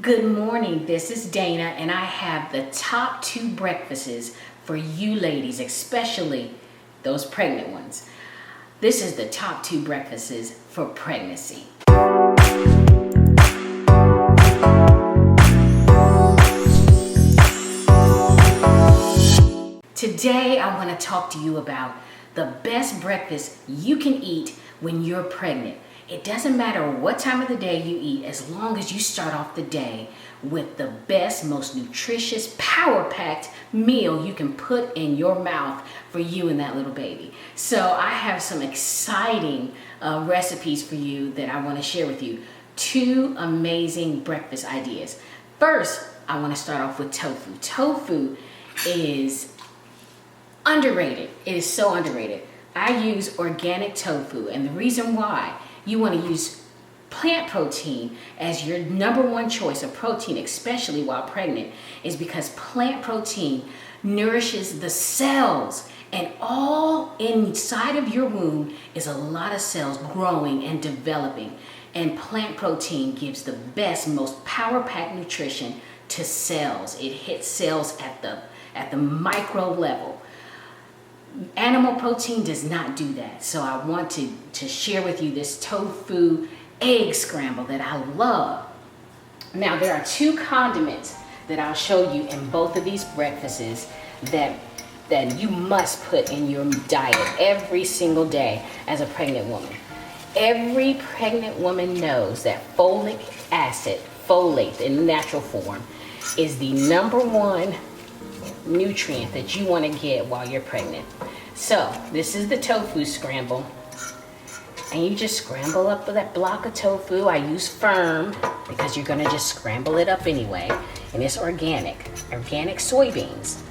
Good morning, this is Dana, and I have the top 2 breakfasts for you ladies, especially those pregnant ones. This is the top 2 breakfasts for pregnancy. Today, I want to talk to you about the best breakfast you can eat when you're pregnant. It doesn't matter what time of the day you eat, as long as you start off the day with the best, most nutritious, power-packed meal you can put in your mouth for you and that little baby. So I have some exciting recipes for you that I want to share with you. 2 amazing breakfast ideas. First, I want to start off with tofu. Tofu is underrated. It is so underrated. I use organic tofu, and the reason why you want to use plant protein as your number 1 choice of protein, especially while pregnant, is because plant protein nourishes the cells, and all inside of your womb is a lot of cells growing and developing, and plant protein gives the best, most power-packed nutrition to cells. It hits cells at the micro level. Animal protein does not do that. So I want to share with you this tofu egg scramble that I love. Now, there are 2 condiments that I'll show you in both of these breakfasts that you must put in your diet every single day as a pregnant woman. Every pregnant woman knows that folic acid, folate in natural form, is the number 1 nutrient that you want to get while you're pregnant. So this is the tofu scramble, and you just scramble up that block of tofu. I use firm because you're going to just scramble it up anyway, and it's organic soybeans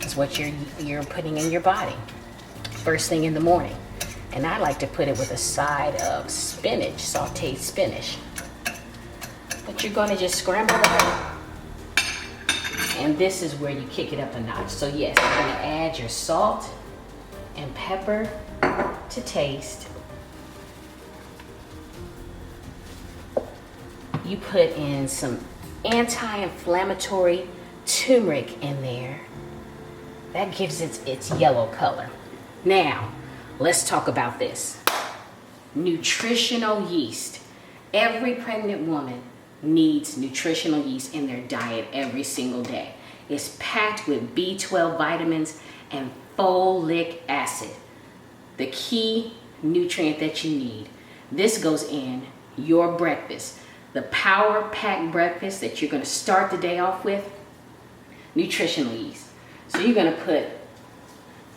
is what you're putting in your body first thing in the morning. And I like to put it with a side of spinach, sautéed spinach. But you're going to just scramble it up. And this is where you kick it up a notch. So yes, you're going to add your salt and pepper to taste. You put in some anti-inflammatory turmeric in there. That gives it its yellow color. Now, let's talk about this. Nutritional yeast. Every pregnant woman needs nutritional yeast in their diet every single day. It's packed with B12 vitamins and folic acid, the key nutrient that you need. This goes in your breakfast, the power-packed breakfast that you're going to start the day off with, nutritional yeast. So you're going to put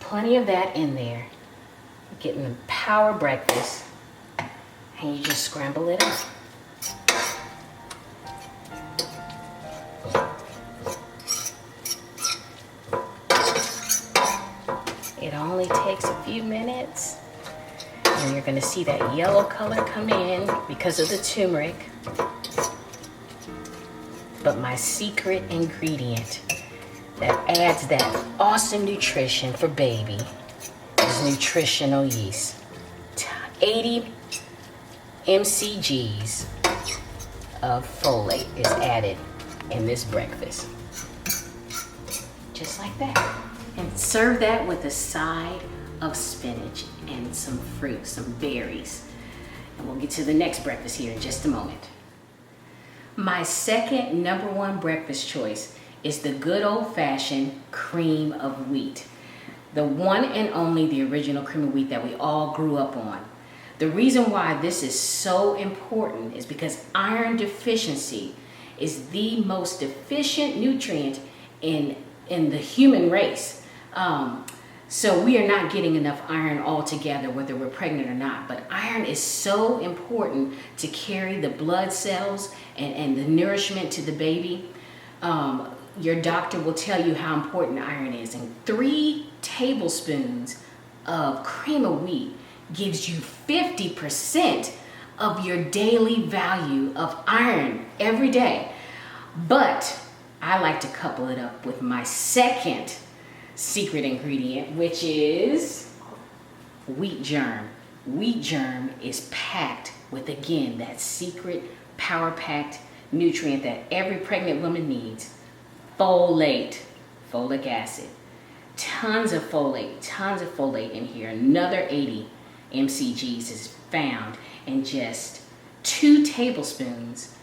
plenty of that in there, getting the power breakfast, and you just scramble it up. It only takes a few minutes, and you're going to see that yellow color come in because of the turmeric. But my secret ingredient that adds that awesome nutrition for baby is nutritional yeast. 80 mcgs of folate is added in this breakfast. Just like that. And serve that with a side of spinach and some fruit, some berries. And we'll get to the next breakfast here in just a moment. My second number 1 breakfast choice is the good old-fashioned cream of wheat. The one and only, the original cream of wheat that we all grew up on. The reason why this is so important is because iron deficiency is the most deficient nutrient in the human race. So we are not getting enough iron altogether, whether we're pregnant or not. But iron is so important to carry the blood cells and the nourishment to the baby. Your doctor will tell you how important iron is. And 3 tablespoons of cream of wheat gives you 50% of your daily value of iron every day. But I like to couple it up with my second secret ingredient, which is wheat germ. Wheat germ is packed with, again, that secret power-packed nutrient that every pregnant woman needs, folate, folic acid. Tons of folate in here. Another 80 mcgs is found in just 2 tablespoons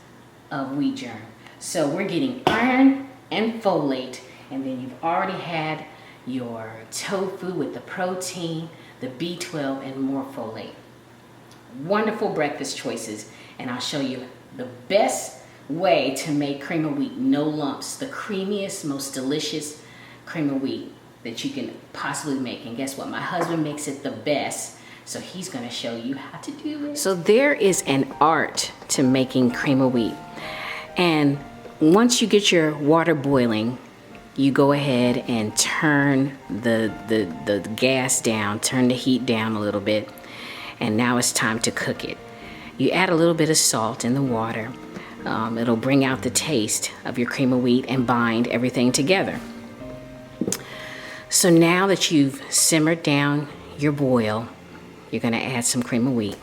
of wheat germ. So we're getting iron and folate, and then you've already had your tofu with the protein, the B12, and more folate. Wonderful breakfast choices, and I'll show you the best way to make cream of wheat, no lumps, the creamiest, most delicious cream of wheat that you can possibly make. And guess what? My husband makes it the best, so he's going to show you how to do it. So there is an art to making cream of wheat. And once you get your water boiling, you go ahead and turn the gas down, turn the heat down a little bit, and now it's time to cook it. You add a little bit of salt in the water. It'll bring out the taste of your cream of wheat and bind everything together. So now that you've simmered down your boil, you're going to add some cream of wheat.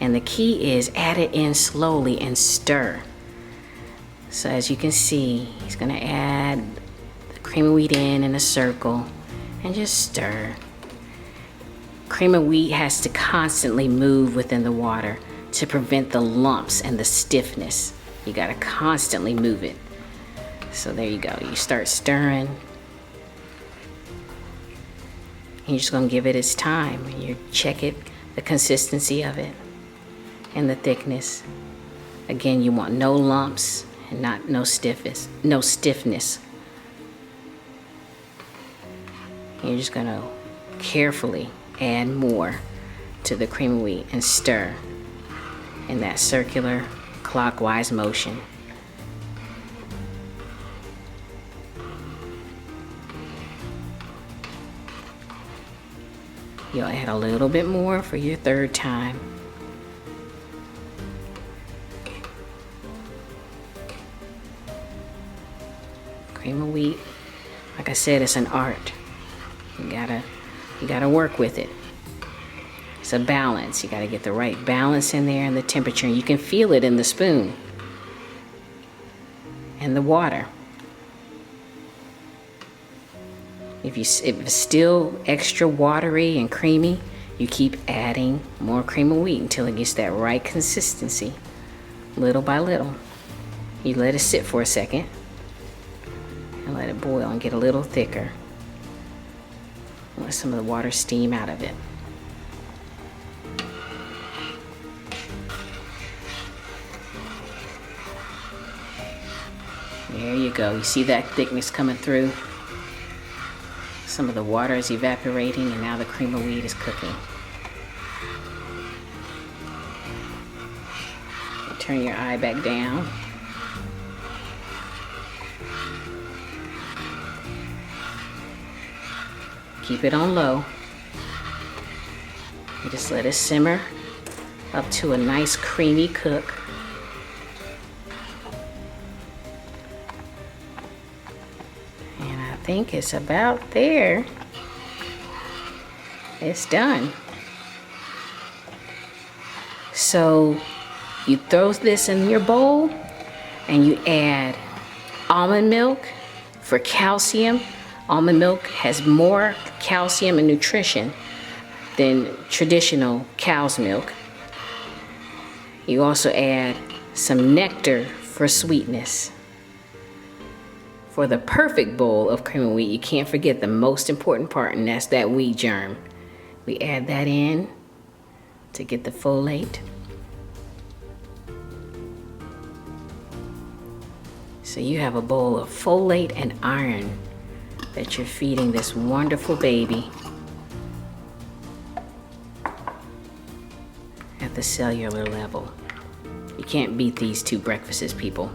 And the key is add it in slowly and stir. So as you can see, he's going to add the cream of wheat in a circle and just stir. Cream of wheat has to constantly move within the water to prevent the lumps and the stiffness. You got to constantly move it. So there you go. You start stirring. And you're just going to give it its time. You check it, the consistency of it and the thickness. Again, you want no lumps and no stiffness. And you're just going to carefully add more to the cream of wheat and stir in that circular clockwise motion. You'll add a little bit more for your third time. Cream of wheat, like I said, it's an art. You gotta work with it. It's a balance. You gotta get the right balance in there and the temperature. And you can feel it in the spoon and the water. If it's still extra watery and creamy, you keep adding more cream of wheat until it gets that right consistency, little by little. You let it sit for a second and let it boil and get a little thicker. Let some of the water steam out of it. There you go. You see that thickness coming through? Some of the water is evaporating, and now the cream of wheat is cooking. Turn your eye back down. Keep it on low. And just let it simmer up to a nice creamy cook. And I think it's about there. It's done. So you throw this in your bowl and you add almond milk for calcium. Almond milk has more calcium and nutrition than traditional cow's milk. You also add some nectar for sweetness. For the perfect bowl of cream of wheat, you can't forget the most important part, and that's that wheat germ. We add that in to get the folate. So you have a bowl of folate and iron that you're feeding this wonderful baby at the cellular level. You can't beat these two breakfasts, people.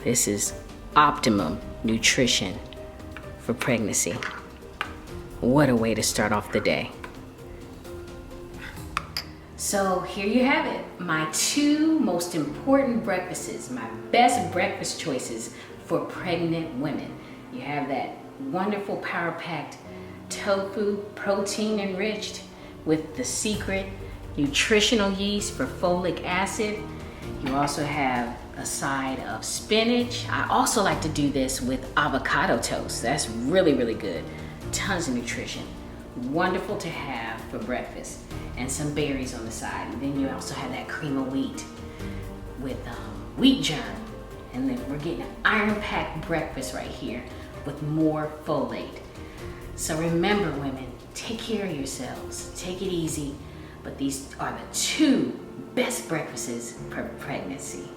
This is optimum nutrition for pregnancy. What a way to start off the day. So here you have it, my two most important breakfasts, my best breakfast choices for pregnant women. You have that wonderful power-packed tofu, protein enriched with the secret nutritional yeast for folic acid. You also have a side of spinach. I also like to do this with avocado toast. That's really, really good. Tons of nutrition. Wonderful to have for breakfast. And some berries on the side. And then you also have that cream of wheat with wheat germ. And then we're getting an iron-packed breakfast right here with more folate. So remember, women, take care of yourselves. Take it easy. But these are the 2 best breakfasts for pregnancy.